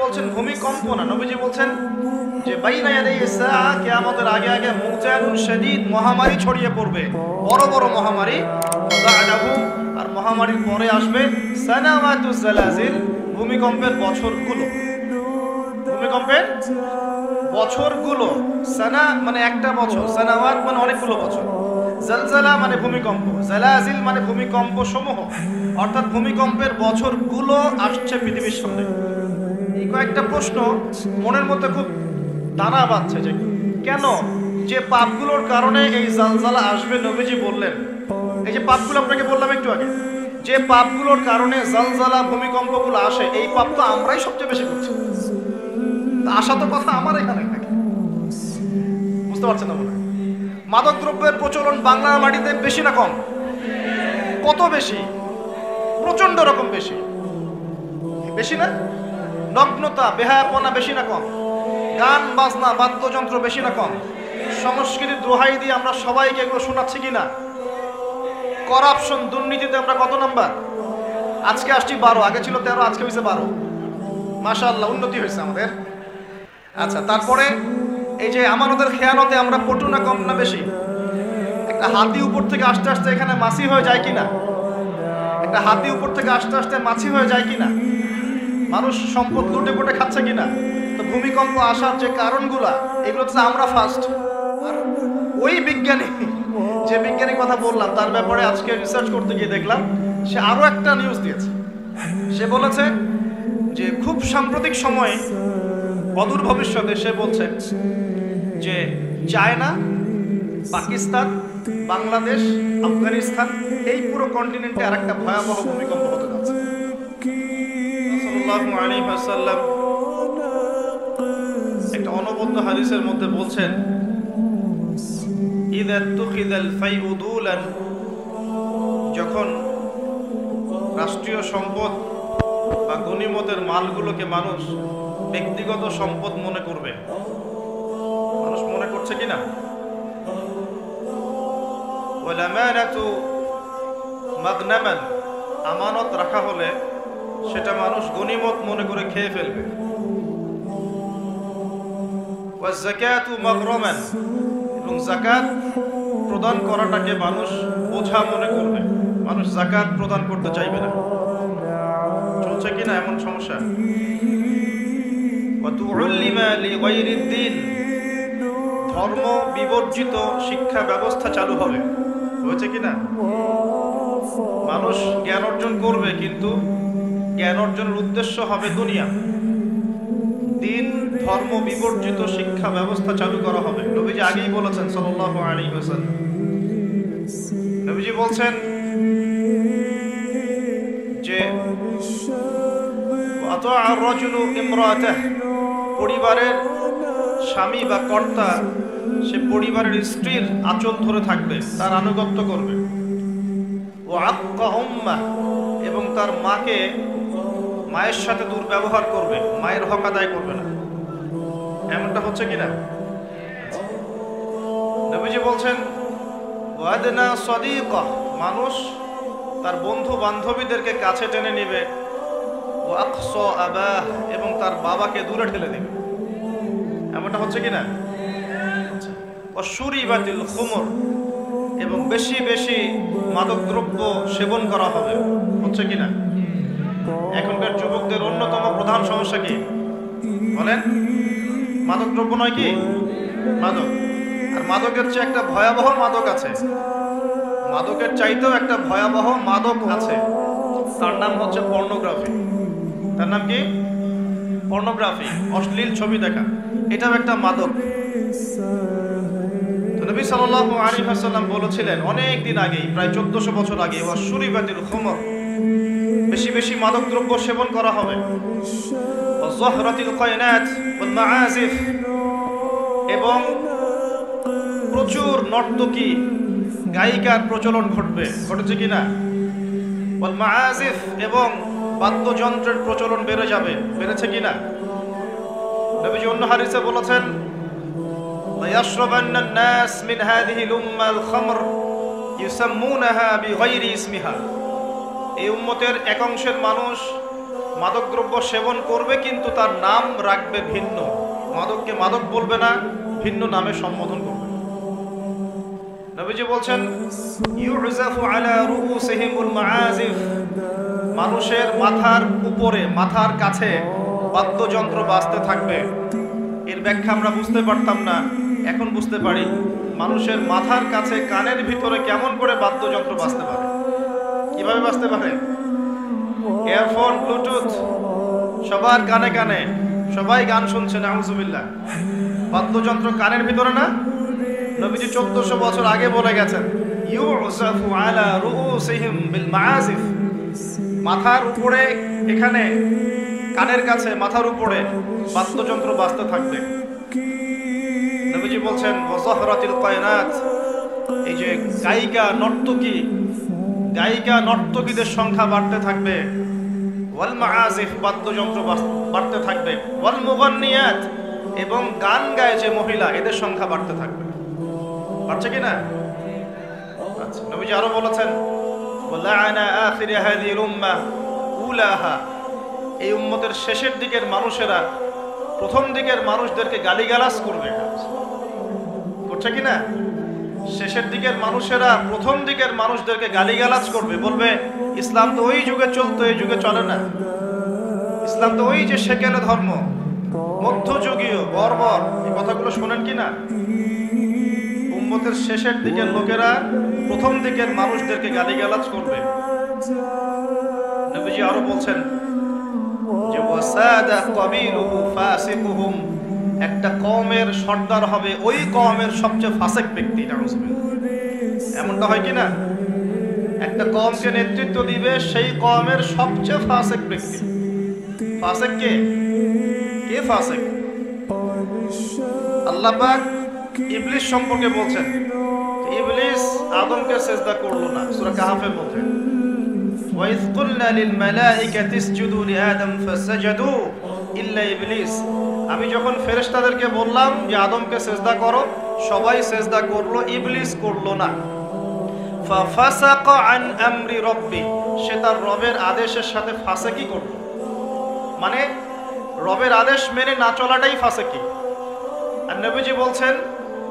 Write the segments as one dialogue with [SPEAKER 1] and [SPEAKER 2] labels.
[SPEAKER 1] বলছেন ভূমিকম্প না, নবীজি বলছেন যে বাইনা ইয়াদাইস সাআ, কিয়ামতের আগে আগে মুজানুন শাদীদ, মহামারী ছড়িয়ে পড়বে, বড় বড় মহামারী। বা'দাহু, আর মহামারীর পরে আসবে সানাওয়াতুজ জালাজিল, ভূমিকম্পের বছরগুলো। ভূমিকম্পের বছরগুলো, সানা মানে একটা বছর, সানাওয়াত মানে অনেকগুলো বছর, জালজালা মানে ভূমিকম্প, জালাজিল মানে ভূমিকম্প সমূহ, অর্থাৎ ভূমিকম্পের বছরগুলো আসছে পৃথিবীর সামনে। এই কয়েকটা প্রশ্ন মনের মধ্যে খুব দানা বাঁধছে যে কেন, যে পাপগুলোর কারণে এই জালজালা আসবে, নবীজি বললেন। এই যে পাপগুলো আপনাকে বললাম একটু আগে, যে পাপগুলোর কারণে জালজালা ভূমিকম্পগুলো আসে, এই পাপ তো আমরাই সবচেয়ে বেশি করছি। আশা তো কথা আমার এখানে থাকে, বুঝতে পারছেন না মনে হয়? মাদক দ্রব্যের প্রচলন বাংলার মাটিতে বেশি না কম? কত বেশি? প্রচন্ড রকম বেশি, বেশি না? নগ্নতা, বেহায়াপনা বেশি না কম? গান বাজনা, বাদ্যযন্ত্র বেশি না কম? সংস্কৃতির দোহাই দিয়ে আমরা সবাইকে এগুলো শোনাচ্ছি কিনা? করাপশন, দুর্নীতিতে আমরা কত নাম্বার? আজকে আসছি 12, আগে ছিল 13, আজকে হয়েছে 12। মাশাআল্লাহ, উন্নতি হয়েছে আমাদের। আচ্ছা, তারপরে এই যে আমানতের খেয়ানতে আমরা পটু না কম না বেশি? একটা হাতি উপর থেকে আস্তে আস্তে এখানে মাছি হয়ে যায় কিনা? একটা হাতি উপর থেকে আস্তে আস্তে মাছি হয়ে যায় কিনা? মানুষ সম্পদ লুটে পুটে খাচ্ছে কিনা? তো ভূমিকম্প আসার যে কারণগুলা, এগুলো তো আমরা ফার্স্ট। আর ওই বিজ্ঞানী, যে বিজ্ঞানীর কথা বললাম, তার ব্যাপারে আজকে রিসার্চ করতে গিয়ে দেখলাম সে আরো একটা নিউজ দিয়েছে। সে বলেছে যে খুব সাম্প্রতিক সময়ে, অদূর ভবিষ্যতে, সে বলছে যে চায়না, পাকিস্তান, বাংলাদেশ, আফগানিস্তান, এই পুরো কন্টিনেন্টে আর একটা ভয়াবহ ভূমিকম্প হতে যাচ্ছে। সাল্লাল্লাহু আলাইহি ওয়াসাল্লাম একটা অনবদ্য হাদিসের মধ্যে বলছেন, ইযা তুখিযাল ফাইউ দুলান, যখন রাষ্ট্রীয় সম্পদ বা গনিমতের মালগুলোকে মানুষ ব্যক্তিগত সম্পদ মনে করবে, মানুষ মনে করছে কিনা? ওয়াল আমানাতু মাগনামান, আমানত রাখা হলে সেটা মানুষ গনিমত মনে করে খেয়ে ফেলবে। ওয়াজ যাকাতু মাগরামান, এবং যাকাত প্রদান করাটাকে মানুষ বোঝা মনে করবে, মানুষ যাকাত প্রদান করতে চাইবে না। চলছে কিনা এমন সমস্যা? ওয়া তুউল্লিমা লিগাইরিদ দ্বীন, ধর্ম বিবর্জিত শিক্ষা ব্যবস্থা চালু হবে। হয়েছে কিনা? মানুষ জ্ঞান অর্জন করবে, কিন্তু জ্ঞান অর্জনের উদ্দেশ্য হবে দুনিয়া। দিন ধর্ম বিবর্জিত শিক্ষা ব্যবস্থা চালু করা হবে। নবীজি আগেই বলেছেন সাল্লাল্লাহু আলাইহি ওয়াসাল্লাম, নবীজি বলছেন যে আতা আর-রাজুলু ইমরাতাহ, পরিবারের স্বামী বা কর্তা সে পরিবারের স্ত্রীর আঁচল ধরে থাকবে, তার আনুগত্য করবে। ও আক্কা উম্মাহ, এবং তার মাকে, মায়ের সাথে দুর্ব্যবহার করবে, মায়ের হক আদায় করবে না। এমনটা হচ্ছে কিনা? নবীজি বলছেন ওয়াদনা সাদিকা, মানুষ তার বন্ধু বান্ধবীদেরকে কাছে টেনে নেবে। ও আকসা আবাহ, এবং তার বাবাকে দূরে ঠেলে দেবে। এমনটা হচ্ছে কিনা? ও শুরিবাতিল খুমর, এবং বেশি বেশি মাদকদ্রব্য সেবন করা হবে। হচ্ছে কিনা? এখনকার যুবকদের অন্যতম প্রধান সমস্যা কি বলেন? মাদকদ্রব্য নয় কি? মাদক। আর মাদকের চেয়ে একটা ভয়াবহ মাদক আছে, মাদকের চাইতেও একটা ভয়াবহ মাদক আছে, তার নাম হচ্ছে পর্নোগ্রাফি। তার নাম কি? পর্নোগ্রাফি, অশ্লীল ছবি দেখা। এটাও একটা মাদক। নবী সাল্লাল্লাহু আলাইহি ওয়াসাল্লাম বলেছিলেন অনেক দিন আগেই, প্রায় 1400 বছর আগে, ওয়া শুরিবাতিল খুমর, বেশি বেশি মাদক দ্রব্য সেবন করা হবে। ওয়া যাহরাতিল কায়নাত ওয়াল মাআজিফ, এবং প্রচুর নর্তকী গায়িকার প্রচলন ঘটবে। ঘটেছে কিনা? ওয়াল মাআজিফ, এবং বাদ্যযন্ত্রের প্রচলন বেড়ে যাবে। বেড়েছে কিনা? নবীজি অন্য হাদিসে বলেছেন লায়াশরাবান্না আন-নাস মিন হাযিহিল উম্মাল খামর ইউসাম্মুনাহা বিগাইরি ইসমিহা, এই উম্মতের এক অংশের মানুষ মাদকদ্রব্য সেবন করবে, কিন্তু তার নাম রাখবে ভিন্ন। মাদককে মাদক বলবে না, ভিন্ন নামে সম্বোধন করবে। নবীজি বলছেন ইউজাফু আলা রুউসিহিমুল মাআজিফ, মানুষের মাথার উপরে, মাথার কাছে বাদ্যযন্ত্র বাজতে থাকবে। এর ব্যাখ্যা আমরা বুঝতে পারতাম না, এখন বুঝতে পারি। মানুষের মাথার কাছে, কানের ভিতরে কেমন করে বাদ্যযন্ত্র বাজতে পারে, কিভাবে বাজতে পারে? ইয়ারফোন, ব্লুটুথ, সবার কানে কানে, সবাই গান শুনছে, নাউজুবিল্লাহ। বাদ্যযন্ত্র কানের ভিতরে না? নবীজি 1400 বছর আগে বলে গেছেন ইউজাফু আলা রুউসিহিম বিল মাআজিফ, মাথার উপরে, এখানে কানের কাছে, মাথার উপরে বাদ্যযন্ত্র বাজতে থাকবে। নবীজি বলছেন ওয়াজহরাতিল কায়নাত, এই যে গায়িকা নর্তকীদের সংখ্যা বাড়তে থাকবে। ওয়াল মাআজিফ, বাদ্যযন্ত্র বাড়তে থাকবে। ওয়াল মুগান্নিয়াত, এবং গান গায় যে মহিলা, এদের সংখ্যা বাড়তে থাকবে। বাড়ছে কিনা? আচ্ছা, নবীজি আরো বলেছেন ওয়ালাআনা আখির হাযিহিল উম্মাহ উলাহা, এই উম্মতের শেষের দিকের মানুষেরা প্রথম দিকের মানুষদেরকে গালিগালাজ করবে। করছে কিনা? শেষের দিকের মানুষেরা প্রথম দিকের মানুষদেরকে গালিগালাজ করবে, বলবে ইসলাম তো ওই যুগে চলতো, এই যুগে চলে না। ইসলাম তো ওই যে সেকেলে ধর্ম, মধ্যযুগীয়, বর্বর। এই কথাগুলো শোনেন কিনা? উম্মতের শেষের দিকের লোকেরা প্রথম দিকের মানুষদেরকে গালিগালাজ করবে। নবীজি আরো বলছেন যে ওয়াসাদা কাবিলুহু ফাসিকুহুম, একটা কওমের সর্দার হবে ওই কওমের সবচেয়ে ফাসিক ব্যক্তি। এমনটা হয় কিনা? একটা কওমকে নেতৃত্ব দিবে সেই কওমের সবচেয়ে ফাসিক ব্যক্তি। ফাসিক কে? কে ফাসিক? আল্লাহ পাক ইবলিস সম্পর্কে বলছেন, ইবলিস আদমকে সিজদা করলো না, সূরা কাহফের মধ্যে ওয়াইয কুলনা লিল মালাইকাতি ইসজুদু লিআদম ফাসাজাদু ইল্লা ইবলিস, আমি যখন ফেরেশতাদেরকে বললাম যে আদমকে সিজদা করো, সবাই সিজদা করলো, ইবলিস করলো না। ফাফাসাকা আন আমরি রাব্বি, সে তার রবের আদেশের সাথে ফাসিকি করলো, মানে রবের আদেশ মেনে না চলাটাই ফাসিকি। আর নবীজি বলছেন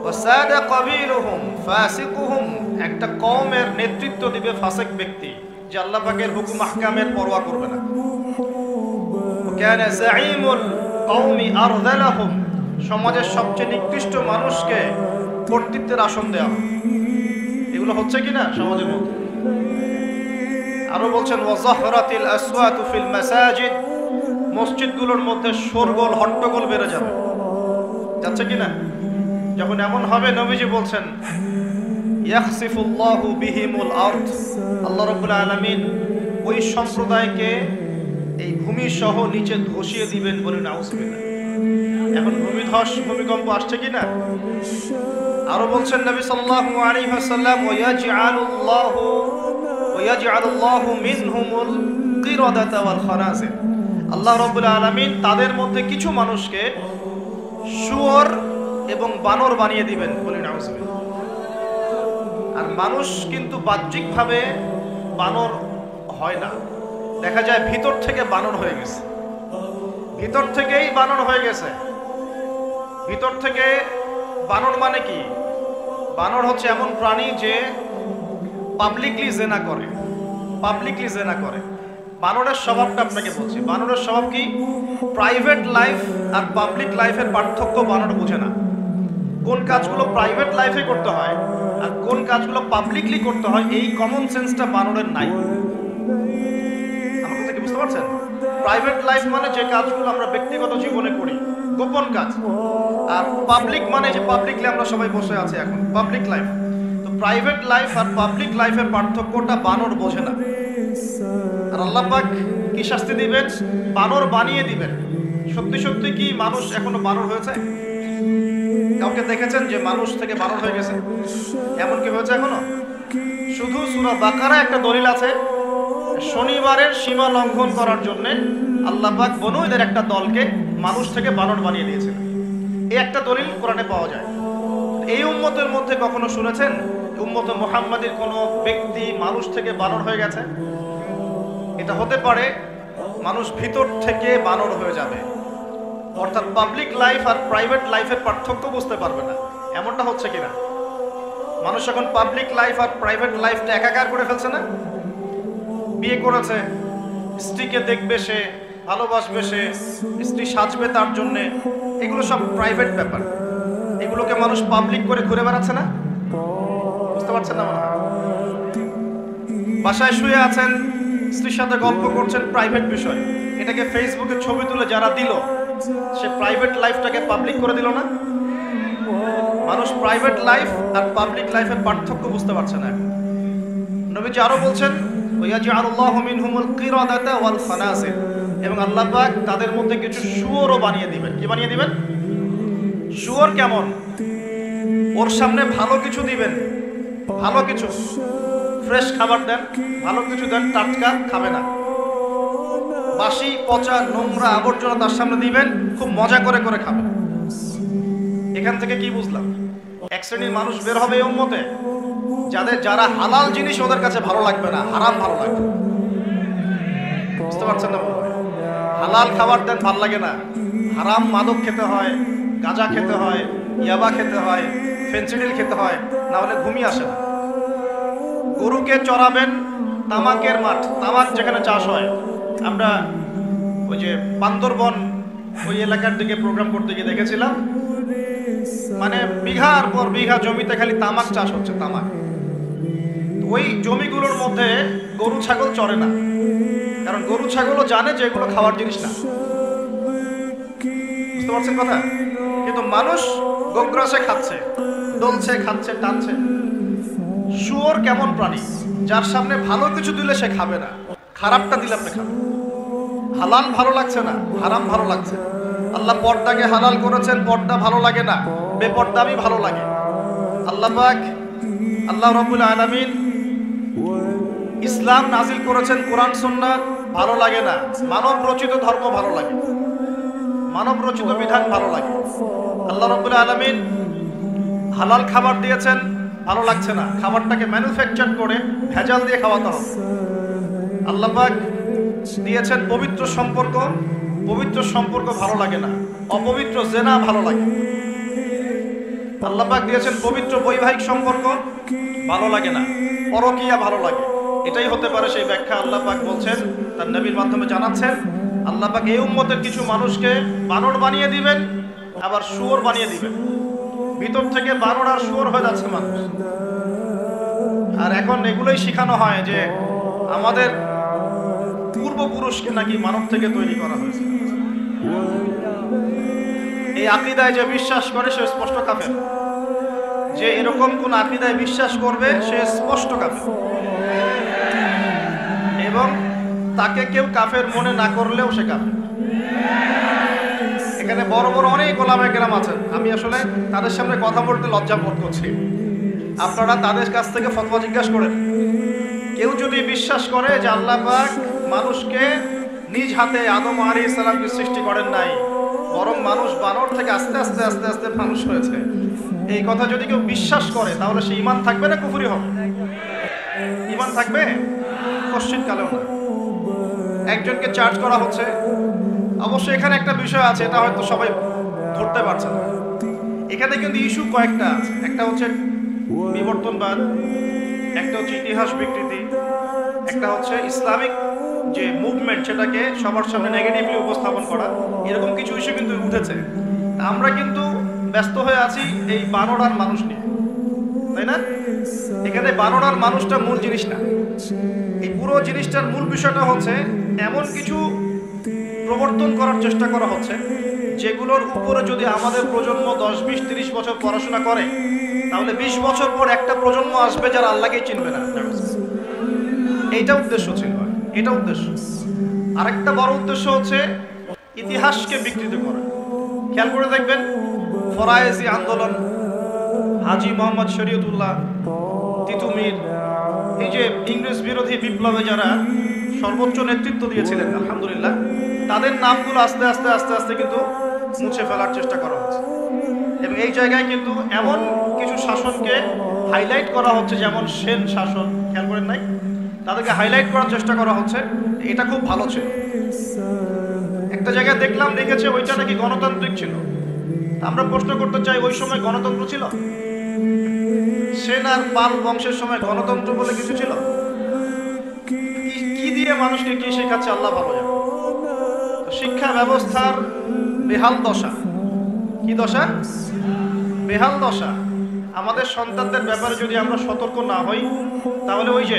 [SPEAKER 1] ওয়াসাদা কাবিলুহুম ফাসিকুহুম, একটা কওমের নেতৃত্ব দিবে ফাসিক ব্যক্তি, যে আল্লাহ পাকের হুকুম আহকামের পরোয়া করবে না। কানা যাঈমুল কওমি আরযালাহুম, সমাজের সবচেয়ে নিকৃষ্ট মানুষকে কর্তৃত্বের আসন দেওয়া। এগুলো হচ্ছে কিনা সমাজের মধ্যে? আরো বলছেন ওয়াজহরাতিল আসওয়াতু ফিল মাসাজিদ, মসজিদগুলোর মধ্যে শোরগোল, হট্টগোল বেড়ে যাবে। যাচ্ছে কিনা? যখন এমন হবে, নবীজি বলছেন ইয়াখসিফুল্লাহু বিহিমুল আরদ, আল্লাহ রাব্বুল আলামিন ওই সম্প্রদায়কে এই ভূমি সহ নিচে ধসিয়ে দিবেন, বলে নাউজুবিল্লাহ। এখন ভূমিকম্প আসছে কিনা? আরো বলছেন নবী সাল্লাল্লাহু আলাইহি ওয়াসাল্লাম ওয়ায়াজআলুল্লাহু মিনহুমুল কিরাদাতা ওয়াল খানাজির, আল্লাহ রাব্বুল আলামিন তাদের মধ্যে কিছু মানুষকে শুয়োর এবং বানর বানিয়ে দিবেন, বলে নাউজুবিল্লাহ। আর মানুষ কিন্তু বাহ্যিকভাবে বানর হয় না, দেখা যায় ভিতর থেকে বানর হয়ে গেছে, ভিতর থেকেই বানর হয়ে গেছে। ভিতর থেকে বানর মানে কি? বানর হচ্ছে এমন প্রাণী যে পাবলিকলি জেনা করে, পাবলিকলি জেনা করে। বানরের স্বভাবটা আপনাকে বলছি, বানরের স্বভাব কি? প্রাইভেট লাইফ আর পাবলিক লাইফের পার্থক্য বানর বোঝে না। কোন কাজগুলো প্রাইভেট লাইফে করতে হয় আর কোন কাজগুলো পাবলিকলি করতে হয়, এই কমন সেন্সটা বানরের নাই। আমার কথা কি বুঝতে পারছেন? প্রাইভেট লাইফ মানে যে কাজগুলো আমরা ব্যক্তিগত জীবনে করি, গোপন কাজ। আর পাবলিক মানে যে পাবলিকলি আমরা সবাই বসে আছি এখন, পাবলিক লাইফ। তো প্রাইভেট লাইফ আর পাবলিক লাইফের পার্থক্যটা বানর বোঝে না। আর আল্লাহ পাক কি শাস্তি দিবেন? বানর বানিয়ে দিবেন। সত্যি সত্যি কি মানুষ এখনো বানর হয়েছে? কাউকে দেখেছেন যে মানুষ থেকে বানর হয়ে গেছে? এমন কি হয়েছে এখনো? শুধু সূরা বাকারা একটা দলিল আছে, শনিবারের সীমা লঙ্ঘন করার জন্য আল্লাহ পাক বনু এদের একটা দলকে মানুষ থেকে বানর বানিয়ে দিয়েছেন। এই একটা দলিল কোরআনে পাওয়া যায়। এই উম্মতের মধ্যে কখনো শুনেছেন উম্মতে মুহাম্মাদের কোনো ব্যক্তি মানুষ থেকে বানর হয়ে গেছে? এটা হতে পারে মানুষ ভিতর থেকে বানর হয়ে যাবে, অর্থাৎ পাবলিক লাইফ আর প্রাইভেট লাইফের পার্থক্য বুঝতে পারবে না। এমনটা হচ্ছে কিনা? মানুষ এখন পাবলিক লাইফ আর প্রাইভেট লাইফটা একাকার করে ফেলছে না? বিয়ে করেছে, স্ত্রীকে দেখবে সে, ভালোবাসবে সে, স্ত্রী সাজবে তার জন্যে, এগুলো সব প্রাইভেট ব্যাপার। এগুলোকে মানুষ পাবলিক করে ঘুরে বেড়াচ্ছে না? বুঝতে পারছেন না? মনে হয় বাসায় শুয়ে আছেন, স্ত্রীর সাথে গল্প করছেন, প্রাইভেট বিষয়। এটাকে ফেসবুকে ছবি তুলে যারা দিল, সে প্রাইভেট লাইফটাকে পাবলিক করে দিল না? মানুষ প্রাইভেট লাইফ আর পাবলিক লাইফের পার্থক্য বুঝতে পারছে না। নবীজি আরো বলছেন, ওয়াজআলুল্লাহু মিনহুমুল কিরাদাতা ওয়াল খানাসির, এবং আল্লাহ পাক তাদের মধ্যে কিছু শুয়োরও বানিয়ে দিবেন। কি বানিয়ে দিবেন? শুয়োর কেমন? ওর সামনে ভালো কিছু দিবেন, ভালো কিছু, ফ্রেশ খাবার দেন, ভালো কিছু দেন, টাটকা খাবে না। বাসি, পচা, নোংরা, আবর্জনা তার সামনে দিবেন, খুব মজা করে করে খাবে। এখান থেকে কি বুঝলাম? এক শ্রেণীর মানুষ বের হবে এই উম্মতে, যারা হালাল জিনিস ওদের কাছে ভালো লাগবে না, হারাম ভালো লাগবে। বুঝতে পারছেন না? হালাল খাবার দেন, ভাল লাগে না। হারাম মাদক খেতে হয়, গাঁজা খেতে হয়, ইয়াবা খেতে হয়, ফেন্সিডিল খেতে হয়, না হলে ঘুমিয়ে আসে না। গরুকে চড়াবেন তামাকের মাঠ, তামাক যেখানে চাষ হয়। আমরা ওই যে বান্দরবন ওই এলাকার দিকে প্রোগ্রাম করতে গিয়ে দেখেছিলাম, মানে বিঘার পর বিঘা জমিতে খালি তামাক চাষ হচ্ছে, তামাক। ওই জমিগুলোর মধ্যে গরু ছাগল চড়ে না, কারণ গরু ছাগলও জানে যে এগুলো খাওয়ার জিনিস না। বুঝতে পারছেন কথা? কিন্তু মানুষ গোগ্রাসে খাচ্ছে, দলছে, খাচ্ছে, টানছে। শুয়োর কেমন প্রাণী? যার সামনে ভালো কিছু দিলে সে খাবে না, খারাপটা দিলে আপনি খাবেন। হালাল ভালো লাগছে না, হারাম ভালো লাগছে। আল্লাহ পর্দাকে হালাল করেছেন, পর্দা ভালো লাগে না, বেপর্দামি ভালো লাগে। আল্লাহ পাক, আল্লাহ রাব্বুল আলামিন ইসলাম নাজিল করেছেন, কোরআন সুন্নাহ ভালো লাগে না, মানব রচিত ধর্ম ভালো লাগে, মানব রচিত বিধান ভালো লাগে। আল্লাহ রাব্বুল আলামিন হালাল খাবার দিয়েছেন, ভালো লাগছে না, খাবারটাকে ম্যানুফ্যাকচার করে ভেজাল দিয়ে খাওয়াতে হবে। আল্লাহ পাক দিয়েছেন পবিত্র সম্পর্ক, পবিত্র সম্পর্ক ভালো লাগে না, অপবিত্র জেনা ভালো লাগে। আল্লাহ পাক দিয়েছেন পবিত্র বৈবাহিক সম্পর্ক, ভালো লাগে না, পরকীয়া ভালো লাগে। এটাই হতে পারে সেই ব্যাখ্যা। আল্লাহ পাক বলছেন, তার নবীর মাধ্যমে জানাচ্ছেন, আল্লাহ পাক এই উম্মতের কিছু মানুষকে বানর বানিয়ে দিবেন, আবার শুয়োর বানিয়ে দিবেন। ভিতর থেকে বানর আর শুয়োর হয়ে যাচ্ছে মানুষ। আর এখন এগুলোই শেখানো হয় যে আমাদের পূর্বপুরুষকে নাকি মানব থেকে তৈরি করা হয়েছে। এই আকীদায় যে বিশ্বাস করে সে স্পষ্ট কাফের। যে এরকম কোন আকীদায় বিশ্বাস করবে সে স্পষ্ট কাফের, এবং তাকে কেউ কাফের মনে না করলেও সে কাফের। এখানে বড় বড় অনেক ওলামা কেরাম আছেন, আমি আসলে তাদের সামনে কথা বলতে লজ্জা বোধ করছি। আপনারা তাদের কাছ থেকে ফতোয়া জিজ্ঞাসা করেন। কেউ যদি বিশ্বাস করে যে আল্লাহ পাক মানুষকে নিজ হাতে আদম আলাইহিস সালামকে সৃষ্টি করেন নাই, বরং মানুষ বানর থেকে আস্তে আস্তে আস্তে আস্তে মানুষ হয়েছে, এই কথা যদি কেউ বিশ্বাস করে, তাহলে সে ঈমান থাকবে না কুফরি হবে? ঈমান থাকবে? কশ্চিৎ কালেও না। একজনকে চার্জ করা হচ্ছে, অবশ্যই এখানে একটা বিষয় আছে, এটা হয়তো সবাই ধরতে পারছে না। এখানে কিন্তু ইস্যু কয়েকটা আছে। একটা হচ্ছে বিবর্তনবাদ, একটা হচ্ছে ইতিহাস বিকৃতি, একটা হচ্ছে ইসলামিক যে মুভমেন্ট সেটাকে সবার সামনে নেগেটিভলি উপস্থাপন করা। এরকম কিছু ইস্যু কিন্তু উঠেছে। আমরা কিন্তু ব্যস্ত হয়ে আছি এই বানর আর মানুষ নিয়ে, তাই না? এখানে বানর আর মানুষটা মূল জিনিস না। এই পুরো জিনিসটার মূল বিষয়টা হচ্ছে এমন কিছু প্রবর্তন করার চেষ্টা করা হচ্ছে যেগুলোর উপরে যদি আমাদের প্রজন্ম 10, 20, 30 বছর পড়াশোনা করে, তাহলে 20 বছর পর একটা প্রজন্ম আসবে যারা আল্লাহকেই চিনবে না। এইটা উদ্দেশ্য ছিল, এটা উদ্দেশ্য। আরেকটা বড় উদ্দেশ্য হচ্ছে ইতিহাসকে বিকৃত করা। খেয়াল করে দেখবেন, ফরায়েজি আন্দোলন, হাজী মোহাম্মদ শরীয়তুল্লাহ, তিতুমির, এই যে ইংরেজ বিরোধী বিপ্লবে যারা সর্বোচ্চ নেতৃত্ব দিয়েছিলেন, আলহামদুলিল্লাহ, তাদের নামগুলো আস্তে আস্তে আস্তে আস্তে কিন্তু মুছে ফেলার চেষ্টা করা হচ্ছে। এবং এই জায়গায় কিন্তু এমন কিছু শাসনকে হাইলাইট করা হচ্ছে, যেমন সেন শাসন, খেয়াল করেন নাই? তাদেরকে হাইলাইট করার চেষ্টা করা হচ্ছে, এটা খুব ভালো ছিল। একটা জায়গায় দেখলাম লিখেছে ওইটা নাকি গণতান্ত্রিক ছিল। আমরা প্রশ্ন করতে চাই, ওই সময় গণতন্ত্র ছিল? সেন আর পাল বংশের সময় গণতন্ত্র বলে কিছু ছিল? কি দিয়ে মানুষকে কি শেখাচ্ছে আল্লাহ ভালো জানে। শিক্ষা ব্যবস্থার বেহাল দশা। কি দশা? বেহাল দশা। আমাদের সন্তানদের ব্যাপারে যদি আমরা সতর্ক না হই, তাহলে ওই যে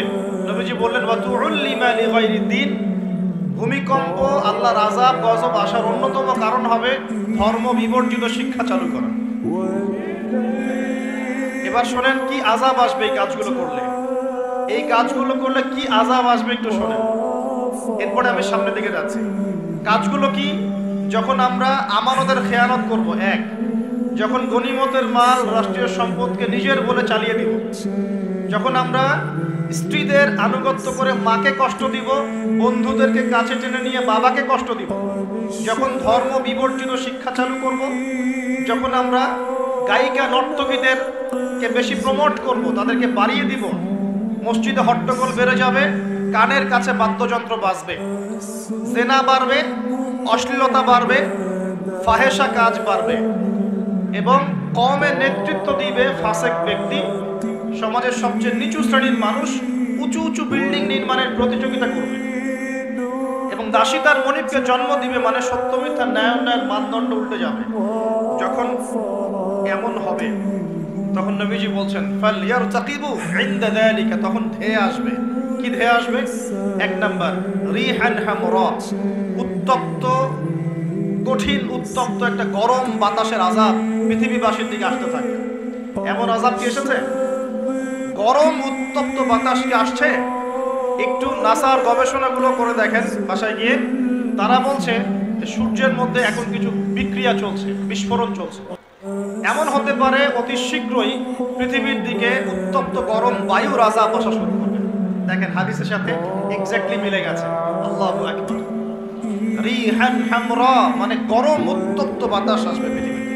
[SPEAKER 1] নবীজি বললেন ওয়াতুউল্লিমা লিগাইরিদ্দিন, ভূমিকম্প, আল্লাহর আযাব গজব আসার অন্যতম কারণ হবে ধর্ম বিবর্জিত শিক্ষা চালু করা। এবার শোনেন কি আযাব আসবে এই কাজগুলো করলে। এই কাজগুলো করলে কি আযাব আসবে একটু শোনেন, এরপরে আমি সামনের দিকে যাচ্ছি। কাজগুলো কি? যখন আমরা আমানতের খেয়ানত করব, এক, যখন গনিমতের মাল রাষ্ট্রীয় সম্পদকে নিজের বলে চালিয়ে দিব, যখন আমরা স্ত্রীদের আনুগত্য করে মাকে কষ্ট দিব, বন্ধুদেরকে কাছে টেনে নিয়ে বাবাকে কষ্ট দিব, যখন ধর্ম বিবর্জিত শিক্ষা চালু করব, যখন আমরা গায়িকা নর্তকীদেরকে বেশি প্রমোট করব, তাদেরকে বাড়িয়ে দিব, মসজিদে হট্টগোল বেড়ে যাবে, কানের কাছে বাদ্যযন্ত্র বাজবে, জেনা বাড়বে, অশ্লীলতা বাড়বে, ফাহেসা কাজ বাড়বে এবং কওমের নেতৃত্ব দিবে ফাসেক ব্যক্তি, সমাজের সবচেয়ে নিচু শ্রেণীর মানুষ উঁচু উঁচু বিল্ডিং নির্মাণের প্রতিযোগিতা করবে এবং দাসীদার মনিবকে জন্ম দিবে, মানে সত্য মিথ্যা ন্যায় অন্যায়ের মানদণ্ড উল্টে যাবে। যখন এমন হবে তখন নবীজি বলছেন ফালইয়ারতাকিবু ইনদা যালিকা, তখন ধেয়ে আসবে। কি ধেয়ে আসবে? এক নাম্বার রিহান হামরা, উত্তপ্ত, কঠিন উত্তপ্ত একটা গরম বাতাসের আযাব পৃথিবীবাসীর দিকে আসতে থাকে। এমন আযাব কি এসেছে? গরম উত্তপ্ত বাতাস কি আসছে? একটু নাসার গবেষণাগুলো করে দেখেন বাসায় গিয়ে, তারা বলছে সূর্যের মধ্যে এখন কিছু বিক্রিয়া চলছে, বিস্ফোরণ চলছে। এমন হতে পারে অতি শীঘ্রই পৃথিবীর দিকে উত্তপ্ত গরম বায়ুর আযাব আসা শুরু করবে। দেখেন হাদিসের সাথে এক্স্যাক্টলি মিলে গেছে। আল্লাহু আকবার। রিহান হামরা মানে গরম উত্তপ্ত বাতাস আসবে পৃথিবীতে,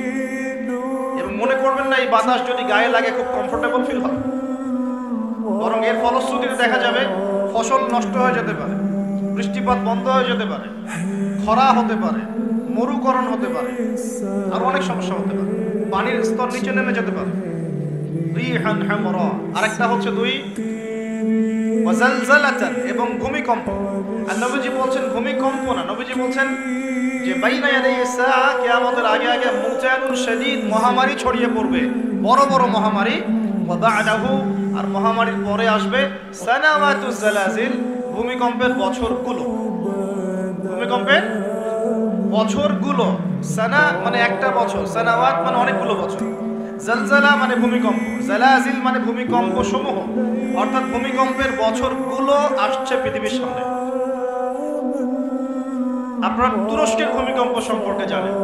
[SPEAKER 1] এবং মনে করবেন না এই বাতাস যদি গায়ে লাগে খুব কমফোর্টেবল ফিল হবে, বরং এর ফলশ্রুতিতে দেখা যাবে ফসল নষ্ট হয়ে যেতে পারে, বৃষ্টিপাত বন্ধ হয়ে যেতে পারে, খরা হতে পারে, মরুকরণ হতে পারে, আর অনেক সমস্যা হতে পারে, পানির স্তর নিচে নেমে যেতে পারে। রিহান হামরা। আরেকটা হচ্ছে দুই, ওয়াজালজালাতান, এবং ভূমিকম্প। আর নবীজি বলছেন ভূমিকম্প না, নবীজি বলছেন যে বাইনা ইয়াদাইস সাআ, কিয়ামতের আগে আগে মুতানুন শাদীদ, মহামারী ছড়িয়ে পড়বে, বড় বড় মহামারী। ওয়া বা'দাহু, আর মহামারীর পরে আসবে সানাওয়াতুজ জালাজিল, ভূমিকম্পের বছরগুলো। ভূমিকম্পের বছরগুলো। সানা মানে একটা বছর, সানাওয়াত মানে অনেকগুলো বছর, জালজালা মানে ভূমিকম্প, জালাজিল মানে ভূমিকম্প সমূহ, অর্থাৎ ভূমিকম্পের বছরগুলো আসছে পৃথিবীর সামনে। আপনারা তুরস্কের ভূমিকম্প সম্পর্কে জানেন।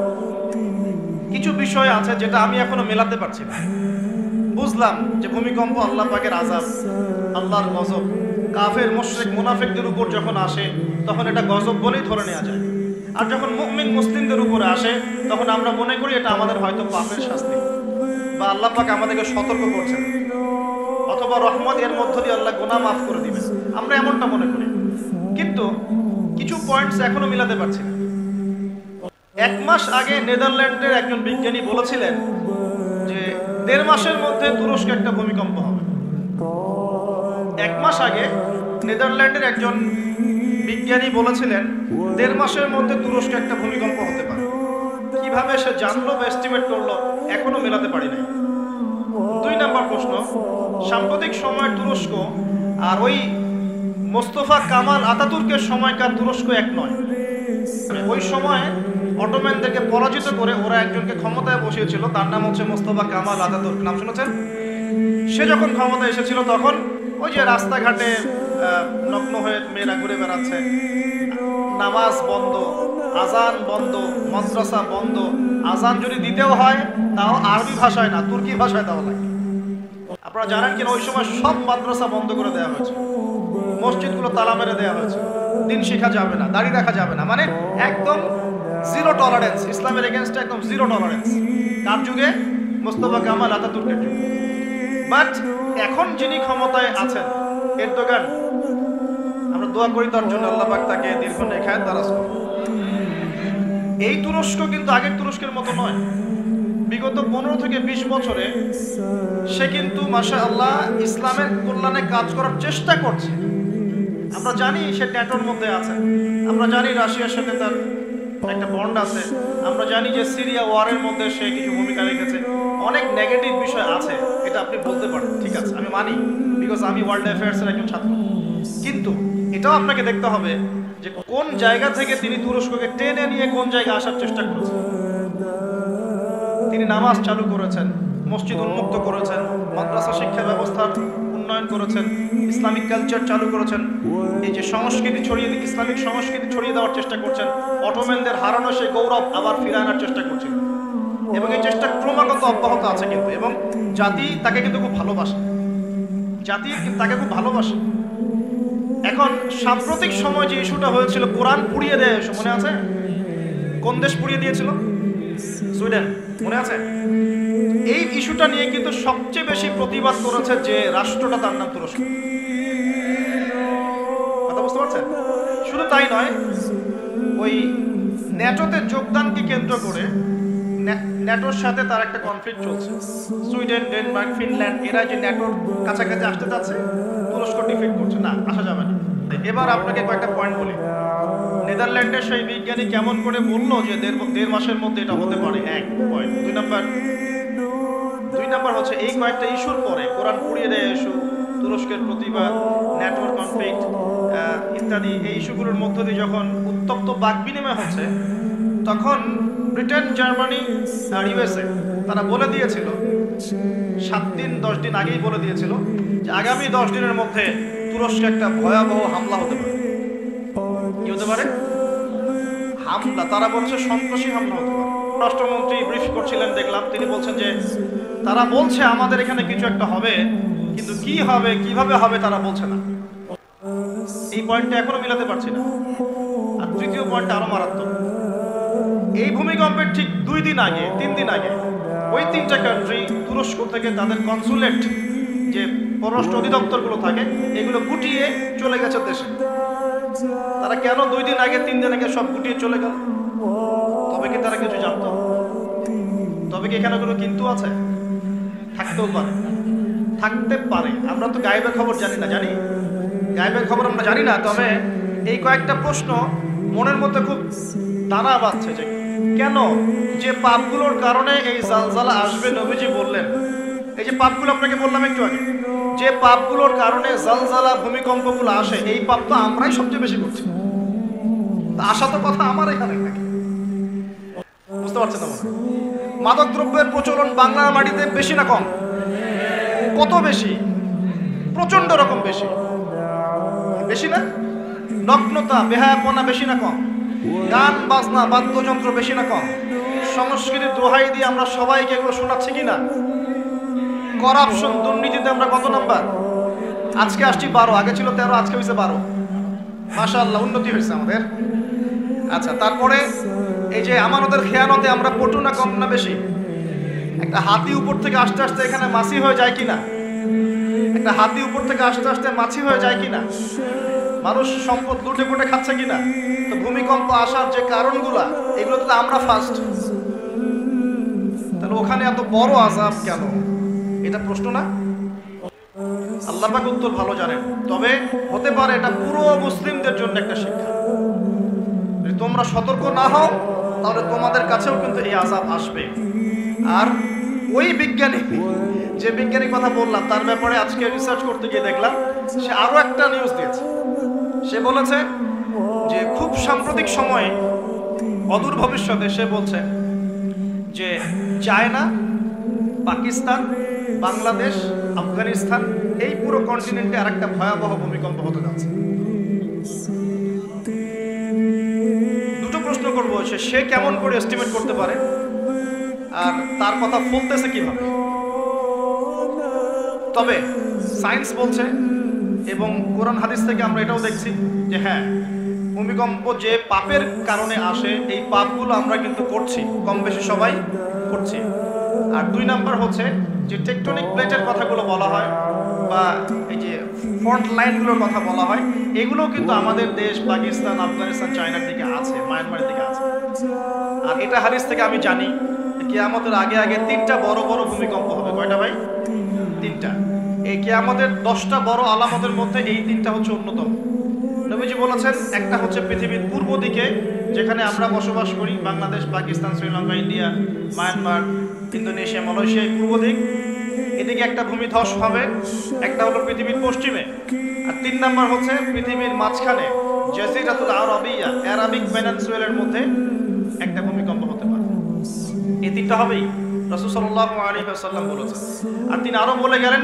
[SPEAKER 1] কিছু বিষয় আছে যেটা আমি এখনো মেলাতে পারছি না। বুঝলাম যে ভূমিকম্প আল্লাহ পাকের আযাব, আল্লাহর গজব। কাফের মুশরিক মুনাফিকদের উপর যখন আসে তখন এটা গজব বলেই ধরে নেওয়া যায়, আর যখন মুমিন মুসলিমদের উপরে আসে তখন আমরা মনে করি এটা আমাদের হয়তো পাপের শাস্তি, বা আল্লাহ পাক আমাদেরকে সতর্ক করছেন, অথবা রহমত, এর মধ্য দিয়ে আল্লাহ গুনাহ মাফ করে দিবেন, আমরা এমনটা মনে করি। কিন্তু কিছু পয়েন্টস এখনো মিলাতে পারছি না। 1 মাস আগে নেদারল্যান্ডের একজন বিজ্ঞানী বলেছিলেন যে 1.5 মাসের মধ্যে তুরস্কে একটা ভূমিকম্প হবে। 1 মাস আগে নেদারল্যান্ডের একজন বিজ্ঞানী বলেছিলেন 1.5 মাসের মধ্যে তুরস্কে একটা ভূমিকম্প হতে পারে। কিভাবে সে জানলো বা এস্টিমেট করলো এখনো মেলাতে পারি নাই। 2 নম্বর প্রশ্ন, সাম্প্রতিক সময়ের তুরস্ক আর ওই মোস্তফা কামাল আতাতুর্কের সময়কার তুরস্ক এক নয়। ওই সময় অটোম্যানদেরকে পরাজিত করে ওরা একজনকে ক্ষমতায় বসিয়েছিল, তার নাম হচ্ছে মোস্তফা কামাল আতাতুর্ক, নাম শুনেছেন? সে যখন ক্ষমতায় এসেছিল তখন ওই যে রাস্তাঘাটে নগ্ন হয়ে মেয়েরা ঘুরে বেড়াচ্ছে, নামাজ বন্ধ, আজান বন্ধ, মাদ্রাসা বন্ধ, আজান যদি দিতেও হয় তাও আরবি ভাষায় না, তুর্কি ভাষায় দেওয়া লাগে। আপনারা জানেন কিনা ওই সময় সব মাদ্রাসা বন্ধ করে দেওয়া হয়েছে, মসজিদগুলো তালা মেরে দেওয়া হয়েছে, দিন শিখা যাবে না, দাড়ি রাখা যাবে না, মানে একদম জিরো টলারেন্স, ইসলামের এগেনস্টে একদম জিরো টলারেন্স। কার যুগে? মোস্তফা কামাল আতাতুর্কের যুগে। বাট এখন যিনি ক্ষমতায় আছেন এরদোগান, আমরা দোয়া করি তার জন্য, আল্লাহ পাক তাকে দীর্ঘ নেখায়াত দারাজ করুন। এই তুরস্ক কিন্তু আগের তুরস্কের মতো নয়। বিগত 15 থেকে 20 বছরে সে কিন্তু মাশাআল্লাহ ইসলামের কল্যাণে কাজ করার চেষ্টা করছে। আমরা জানি সে ন্যাটোর মধ্যে আছে, আমরা জানি রাশিয়ার সাথে তার একটা বন্ড আছে, আমরা জানি যে সিরিয়া ওয়ারের মধ্যে সে কিছু ভূমিকা রেখেছে। অনেক নেগেটিভ বিষয় আছে, এটা আপনি বলতে পারেন, ঠিক আছে, আমি মানি, বিকজ আমি ওয়ার্ল্ড অ্যাফেয়ার্সের একজন ছাত্র। কিন্তু এটাও আপনাকে দেখতে হবে যে কোন জায়গা থেকে তিনি তুরস্ককে টেনে নিয়ে কোন জায়গায় আসার চেষ্টা করেছেন। তিনি নামাজ চালু করেছেন, মসজিদ উন্মুক্ত করেছেন, মাদ্রাসা শিক্ষা ব্যবস্থার উন্নয়ন করেছেন, ইসলামিক কালচার চালু করেছেন, এই যে সংস্কৃতি ছড়িয়ে ইসলামিক সংস্কৃতি ছড়িয়ে দেওয়ার চেষ্টা করছেন, অটোম্যানদের হারানো সেই গৌরব আবার ফিরে আনার চেষ্টা করছেন। এবং এই চেষ্টা ক্রমাগত অব্যাহত আছে কিন্তু, এবং জাতি তাকে কিন্তু খুব ভালোবাসে, জাতি তাকে খুব ভালোবাসে। এখন সাম্প্রতিক সময় যে ইস্যুটা হয়েছিল কোরআন পুড়িয়ে দেয়, মনে আছে? কোন দেশ পুড়িয়ে দিয়েছিল? সুইডেন, মনে আছে? এই ইস্যুটা নিয়ে কিন্তু সবচেয়ে বেশি প্রতিবাদ করেছে যে রাষ্ট্রটা, তার নাম তুরস্ক। কথা বুঝতে পারছেন? শুধু তাই নয়, ওই ন্যাটোতে যোগদানকে কেন্দ্র করে ন্যাটোর সাথে তার একটা কনফ্লিক্ট চলছে। সুইডেন, ডেনমার্ক, ফিনল্যান্ড এরা যে ন্যাটোর কাছাকাছি আসতে চাচ্ছে, তুরস্ক ডিফেক্ট করছে, না আসা যাবে না। এবার আপনাকে কয়েকটা পয়েন্ট বলি। নেদারল্যান্ডের সেই বিজ্ঞানী কেমন করে বললো যে দেড় মাসের মধ্যে এটা হতে পারে, এক পয়েন্ট। দুই নাম্বার হচ্ছে এই কয়েকটা ইস্যুর পরে কোরআন পুড়িয়ে দেয় ইস্যু, তুরস্কের প্রতিবাদ, ন্যাটোর কনফ্লিক্ট ইত্যাদি, এই ইস্যুগুলোর মধ্য দিয়ে যখন উত্তপ্ত বাক বিনিময় হচ্ছে, তখন ব্রিটেন, জার্মানি আর ইউএসএ তারা বলে দিয়েছিল 7-10 দিন আগেই বলে দিয়েছিল যে আগামী 10 দিনের মধ্যে তুরস্কে একটা ভয়াবহ হামলা হতে পারে। কি হতে পারে? হামলা। তারা বলছে সন্ত্রাসী হামলা হতে পারে। রাষ্ট্রমন্ত্রী ব্রিফ করছিলেন, দেখলাম তিনি বলছেন যে তারা বলছে আমাদের এখানে কিছু একটা হবে, কিন্তু কি হবে, কিভাবে হবে তারা বলছে না। এই পয়েন্টটা এখনো মিলাতে পারছি না। আর তৃতীয় পয়েন্টটা আরো মারাত্মক। এই ভূমিকম্পের ঠিক 2 দিন আগে, 3 দিন আগে ওই 3টা কান্ট্রি তুরস্ক থেকে তাদের কনসুলেট, যে পররাষ্ট্র অধিদপ্তরগুলো থাকে, এগুলো গুটিয়ে চলে গেছে দেশে। তারা কেন 2 দিন আগে, 3 দিন আগে সব গুটিয়ে চলে গেল? তবে কি তারা কিছু জানতো? তবে কি এখানে কোনো কিন্তু আছে? থাকতেও পারে, থাকতে পারে। আমরা তো গায়েবের খবর জানি না, জানি গায়েবের খবর আমরা জানি না। তবে এই কয়েকটা প্রশ্ন মনের মধ্যে খুব দানা বাঁধছে যে কেন, যে পাপগুলোর কারণে এই জালজালা আসবে নবীজি বললেন। এই যে পাপগুলো আপনাকে বললাম একটু আগে, যে পাপগুলোর কারণে জালজালা ভূমিকম্পগুলো আসে, এই পাপ তো আমরাই সবচেয়ে বেশি করছি। আসা তো কথা আমার এখানে থাকে, বুঝতে পারছেন না? মাদক দ্রব্যের প্রচলন বাংলার মাটিতে বেশি না কম? কত বেশি? প্রচন্ড রকম বেশি, বেশি না? নগ্নতা, বেহায়াপনা বেশি না কম? গান বাজনা, বাদ্যযন্ত্র বেশি না কম? সংস্কৃতির দোহাই দিয়ে আমরা সবাইকে এগুলো শোনাচ্ছি কিনা? করাপশন, দুর্নীতিতে আমরা কত নাম্বার? আজকে আসছি 12, আগে ছিল 13, আজকে হয়েছে 12। মাশাআল্লাহ, উন্নতি হয়েছে আমাদের। আচ্ছা, তারপরে এই যে আমানতের খেয়ানতে আমরা পটু না কম না বেশি? একটা হাতি উপর থেকে আস্তে আস্তে এখানে মাছি হয়ে যায় কিনা? একটা হাতি উপর থেকে আস্তে আস্তে মাছি হয়ে যায় কিনা? মানুষ সম্পদ লুটে পুটে খাচ্ছে কিনা? তো ভূমিকম্প আসার যে কারণগুলা, এগুলো তো আমরা ফার্স্ট। তাহলে ওখানে এত বড় আযাব কেন? এটা প্রশ্ন না? আল্লাহ পাক উত্তর ভালো জানেন। তবে হতে পারে এটা পুরো মুসলিমদের জন্য একটা শিক্ষা। যদি তোমরা সতর্ক না হও, তাহলে তোমাদের কাছেও কিন্তু এই আযাব আসবে। আর ওই বিজ্ঞানী, যে বিজ্ঞানীর কথা বললাম, তার ব্যাপারে আজকে রিসার্চ করতে গিয়ে দেখলাম সে আরো একটা নিউজ দিয়েছে। সে বলেছে যে খুব সাম্প্রতিক সময়ে, অদূর ভবিষ্যতে, সে বলছে যে চায়না, পাকিস্তান, বাংলাদেশ, আফগানিস্তান, এই পুরো কন্টিনেন্টে আরেকটা ভয়াবহ ভূমিকম্প হতে যাচ্ছে। দুটো প্রশ্ন করবো, সে কেমন করে এস্টিমেট করতে পারে, আর তার কথা ফলতেছে কিভাবে? তবে সায়েন্স বলছে, এবং কোরআন হাদিস থেকে আমরা এটাও দেখছি যে হ্যাঁ, ভূমিকম্প যে পাপের কারণে আসে, এই পাপগুলো আমরা কিন্তু করছি, কম বেশি সবাই করছি। আর 2 নাম্বার হচ্ছে যে টেকটনিক প্লেটের কথাগুলো বলা হয়, বা এই যে ফ্রন্ট লাইনগুলোর কথা বলা হয়, এগুলো কিন্তু আমাদের দেশ পাকিস্তান, আফগানিস্তান, চায়নার দিকে আছে, মায়ানমারের দিকে আছে। আর এটা হাদিস থেকে আমি জানি কিয়ামতের আগে আগে 3টা বড় বড় ভূমিকম্প হবে। কয়টা ভাই? 3টা। এই কিয়ামতের 10টা বড় আলামতের মধ্যে এই 3টা হচ্ছে অন্যতম। নবীজি বলেছেন, একটা হচ্ছে পৃথিবীর পূর্ব দিকে যেখানে আমরা বসবাস করি, Bangladesh, Pakistan, Sri Lanka, India, Myanmar, Indonesia, Malaysia, পূর্ব দিক, এদিকে একটা ভূমিধস হবে। একটা হলো পৃথিবীর পশ্চিমে। আর 3 নাম্বার হচ্ছে পৃথিবীর মাঝখানে জাজিরাতুল আরবিয়া, আরাবিক পেনিনসুলার মধ্যে একটা ভূমিকম্প হতে পারে। এই 3টা হবেই, রাসূল সাল্লাল্লাহু আলাইহি ওয়াসাল্লাম বলেছেন। আর তিনি আরো বলে গেলেন,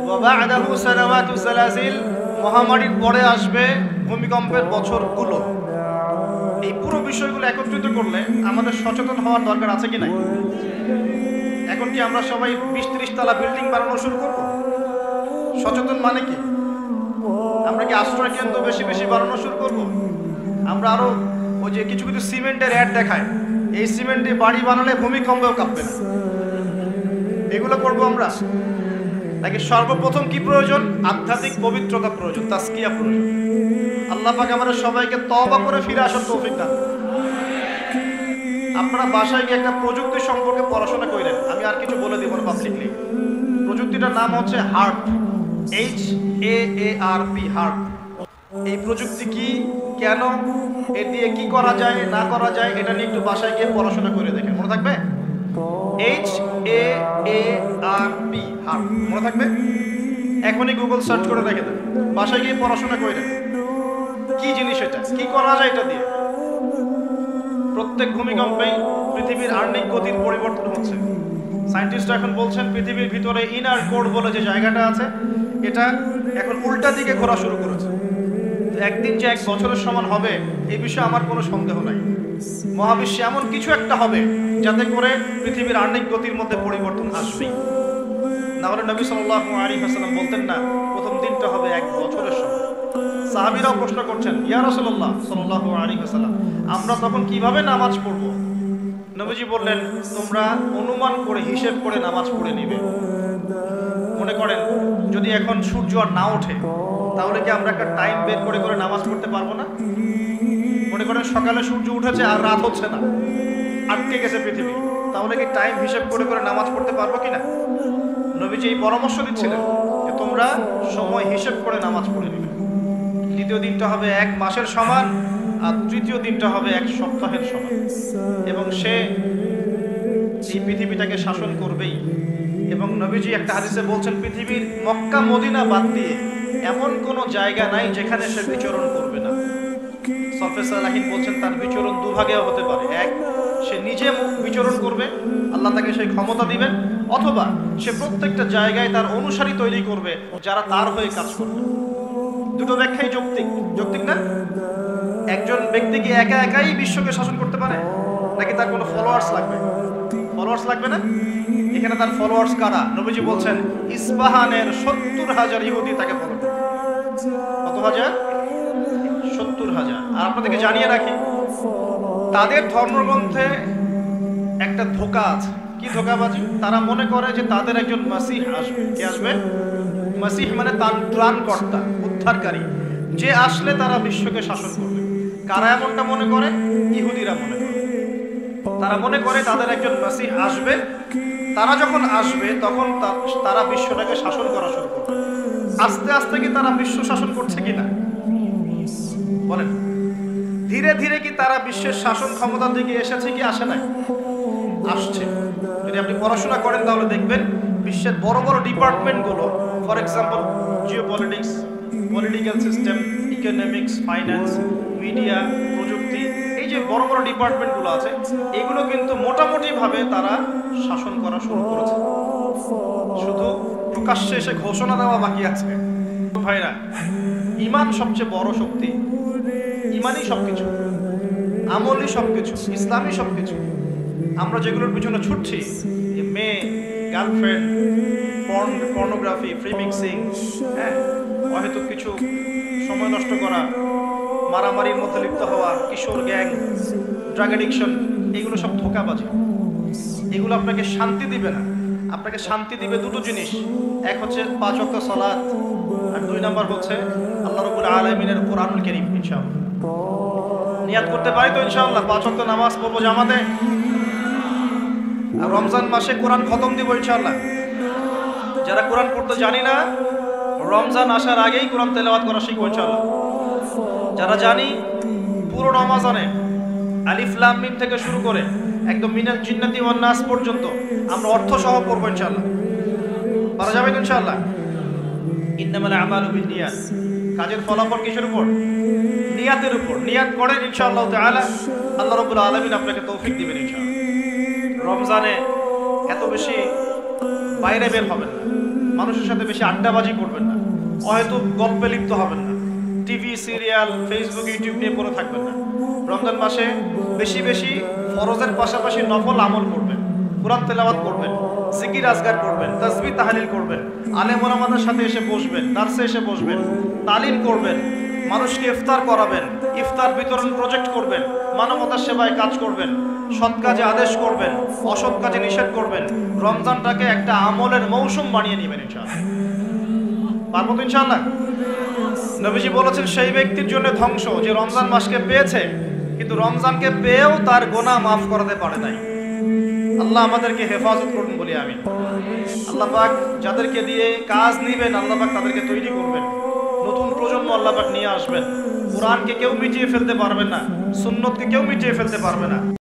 [SPEAKER 1] ওয়া বা'দাহু সানাওয়াতু সালাসিল, মহামারীর পরে আসবে ভূমিকম্পের বছরগুলো। এই পুরো বিষয়গুলো একত্রিত করলে আমাদের সচেতন হওয়ার দরকার আছে কি নাই? এখন কি আমরা সবাই 20-30 তলা বিল্ডিং বানানো শুরু করব? সচেতন মানে কি? আমরা কি আশ্রয় কেন্দ্র বেশি বেশি বানানো শুরু করব? আমরা আরো ওই যে কিছু কিছু সিমেন্টের অ্যাড দেখায়, এই সিমেন্ট দিয়ে বাড়ি বানালে ভূমিকম্পেও কাঁপবে না, এগুলো করব আমরা? নাকি সর্বপ্রথম কি প্রয়োজন? আধ্যাত্মিক পবিত্রতা প্রয়োজন, তাসকিয়া প্রয়োজন। আল্লাহ পাক আমাদের সবাইকে তওবা করে ফিরে আসার তৌফিক দান। আপনারা বাসায় গিয়ে একটা প্রযুক্তি সম্পর্কে পড়াশোনা করেন, আমি আর কিছু বলে দিব না পাবলিকলি। প্রযুক্তিটার নাম হচ্ছে হার্প, HAARP, হার্প। এই প্রযুক্তি কি, কেন, এর দিয়ে কি করা যায় না করা যায়, এটা নিয়ে একটু বাসায় গিয়ে পড়াশোনা করে দেখেন, মনে থাকবে? HAARP, হার্প, মনে থাকবে? এখনই গুগল সার্চ করে রেখে দেন, বাসায় গিয়ে পড়াশোনা করে দেন কি জিনিস এটা, কি করা যায় এটা দিয়ে। প্রত্যেক ভূমিকম্পেই পৃথিবীর আর্নিক গতির পরিবর্তন হচ্ছে। সায়েন্টিস্টরা এখন বলছেন পৃথিবীর ভিতরে ইনার কোর বলে যে জায়গাটা আছে, এটা এখন উল্টা দিকে ঘোরা শুরু করেছে। একদিন যে 1 বছরের সমান হবে এই বিষয়ে আমার কোনো সন্দেহ নাই। মহাবিশ্বে এমন কিছু একটা হবে যাতে করে পৃথিবীর আর্নিক গতির মধ্যে পরিবর্তন আসবে। না হলে নবী সাল্লাল্লাহু আলাইহি ওয়াসাল্লাম বলতেন না প্রথম দিনটা হবে 1 বছরের সমান। সাহাবীরাও প্রশ্ন করছেন, ইয়া রাসূলুল্লাহ সাল্লাল্লাহু আলাইহি ওয়াসাল্লাম, আমরা তখন কিভাবে নামাজ পড়ব? নবীজি বললেন, তোমরা অনুমান করে হিসেব করে নামাজ পড়ে নিবে। মনে করেন যদি এখন সূর্য আর না ওঠে, তাহলে কি আমরা একটা টাইম বের করে করে নামাজ পড়তে পারবো না? মনে করেন সকালে সূর্য উঠেছে আর রাত হচ্ছে না, আটকে গেছে পৃথিবী, তাহলে কি টাইম হিসেব করে করে নামাজ পড়তে পারবো কিনা? নবীজি এই পরামর্শ দিচ্ছিলেন যে তোমরা সময় হিসেব করে নামাজ পড়ে নিবে। দ্বিতীয় দিনটা হবে 1 মাসের সমান, আর তৃতীয় দিনটা হবে 1 সপ্তাহের সমান। এবং সে এই পৃথিবীটাকে শাসন করবেই। এবং নবীজি একটা হাদিসে বলছেন, পৃথিবীর মক্কা মদিনা বাদ দিয়ে এমন কোনো জায়গা নাই যেখানে সে বিচরণ করবে না। সফে সালাহিন বলছেন তার বিচরণ দুভাগেও হতে পারে। এক, সে নিজে বিচরণ করবে, আল্লাহ তাকে সেই ক্ষমতা দিবেন, অথবা সে প্রত্যেকটা জায়গায় তার অনুসারী তৈরি করবে যারা তার হয়ে কাজ করবে। দুটো ব্যাখ্যাই যৌক্তিক, যৌক্তিক না? একজন ব্যক্তি কি একা একাই বিশ্বকে শাসন করতে পারে, নাকি তার কোনো ফলোয়ার্স লাগবে? ফলোয়ার্স লাগবে না? এখানে তার ফলোয়ার্স কারা? নবীজি বলছেন ইস্পাহানের 70,000 ইহুদি তাকে ফলো করে। কত হাজার? 70,000। আর আপনাদেরকে জানিয়ে রাখি, তাদের ধর্মগ্রন্থে একটা ধোঁকা আছে। কি ধোঁকাবাজি? তারা মনে করে যে তাদের একজন মাসিহ আসবে। কে আসবে? মাসিহ মানে ত্রাণকর্তা, উদ্ধারকারী, যে আসলে তারা বিশ্বকে শাসন করবে। কারা এমনটা মনে করে? ইহুদিরা মনে করে। তারা মনে করে তাদের একজন মাসিহ আসবে, তারা যখন আসবে তখন তারা বিশ্বটাকে শাসন করা শুরু করবে। আস্তে আস্তে কি তারা বিশ্ব শাসন করছে কিনা বলেন? ধীরে ধীরে কি তারা বিশ্বের শাসন ক্ষমতার দিকে এসেছে কি আসে নাই? আসছে। যদি আপনি পড়াশোনা করেন তাহলে দেখবেন বিশ্বের বড় বড় ডিপার্টমেন্টগুলো, for example geopolitics, political system, economics, finance, media, প্রযুক্তি, এই যে বড় বড় ডিপার্টমেন্টগুলো আছে, এগুলো কিন্তু মোটামুটিভাবে তারা শাসন করা শুরু করেছে। শুধু প্রকাশ্যে এসে ঘোষণা দেওয়া বাকি আছে। ভাইরা, ঈমান সবচেয়ে বড় শক্তি। ঈমানই সবকিছু, আমলই সবকিছু, ইসলামই সবকিছু। আমরা যেগুলোর পিছনে ছুটছি, মেয়ে, গার্লফ্রেন্ড, পর্নোগ্রাফি, ফ্রি মিক্সিং, হ্যাঁ, হয়তো কিছু সময় নষ্ট করা, মারামারির মধ্যে লিপ্ত হওয়া, কিশোর গ্যাং, ড্রাগ অ্যাডিকশন, এগুলো সব ধোঁকাবাজি। এগুলো আপনাকে শান্তি দিবে না, আপনাকে শান্তি দিবে দুটো জিনিস, এক হচ্ছে 5 ওয়াক্ত সালাত, আর 2 নাম্বার হচ্ছে আল্লাহ রাব্বুল আলামিনের কোরআনুল কারীম। ইনশাআল্লাহ নিয়াত করতে পারি তো ইনশাআল্লাহ 5 ওয়াক্ত নামাজ পড়বো জামাতে, আর রমজান মাসে কোরআন খতম দিব ইনশাআল্লাহ। যারা কোরআন পড়তে জানি না, রমজান আসার আগেই কোরআন তেলাওয়াত করা শিখবো ইনশাআল্লাহ। যারা জানি, পুরো রমাজানে আলিফ লাম মিম থেকে শুরু করে একদম মিনাল জিন্নাতি ওয়ান নাস পর্যন্ত আমরা অর্থ সহ পড়বো ইনশাআল্লাহ। পারা যাবে ইনশাআল্লাহ। ইন্নামাল আমালু বিন্নিয়াত, কাজের ফলাফল কিসের উপর? নিয়াতের উপর। নিয়াত করেন ইনশাআল্লাহ তাআলা, আল্লাহ রাব্বুল আলামিন আপনাকে তৌফিক দিবেন ইনশাআল্লাহ। রমজানে এত বেশি বাইরে বের হবেন না, মানুষের সাথে বেশি আড্ডাবাজি করবেন না, হয়তো গল্পে লিপ্ত হবেন না, টিভি সিরিয়াল ফেসবুক ইউটিউব নিয়ে পড়ে থাকবেন না। রমজান মাসে বেশি বেশি ফরজের পাশাপাশি নফল আমল করবেন, কোরআন তেলাওয়াত করবেন, জিকির আজগার করবেন, তাসবিহ তাহলিল করবেন, আলেম ওলামাদের সাথে এসে বসবেন, দার্সে এসে বসবেন, তালিম করবেন, মানুষকে ইফতার করাবেন, ইফতার বিতরণ প্রজেক্ট করবেন, মানবতার সেবায় কাজ করবেন, সৎ কাজে আদেশ করবেন, অসৎ কাজে নিষেধ করবেন। রমজানটাকে একটা আমলের মৌসুম বানিয়ে নেবেন ইনশাআল্লাহ। পারবো তো ইনশাআল্লাহ? নবীজি বলেছেন সেই ব্যক্তির জন্য ধ্বংস যে রমজান মাসকে পেয়েছে কিন্তু রমজানকে পেয়েও তার গুনাহ মাফ করাতে পারে নাই। আল্লাহ আমাদেরকে হেফাজত করুন বলি আমিন। আল্লাহ পাক যাদেরকে দিয়ে কাজ নিবেন, আল্লাহ পাক তাদেরকে তৈরি করবেন, নতুন প্রজন্ম আল্লাহ পাক নিয়ে আসবেন। কোরআনকে কেউ মিটিয়ে ফেলতে পারবে না, সুন্নতকে কেউ মিটিয়ে ফেলতে পারবে না।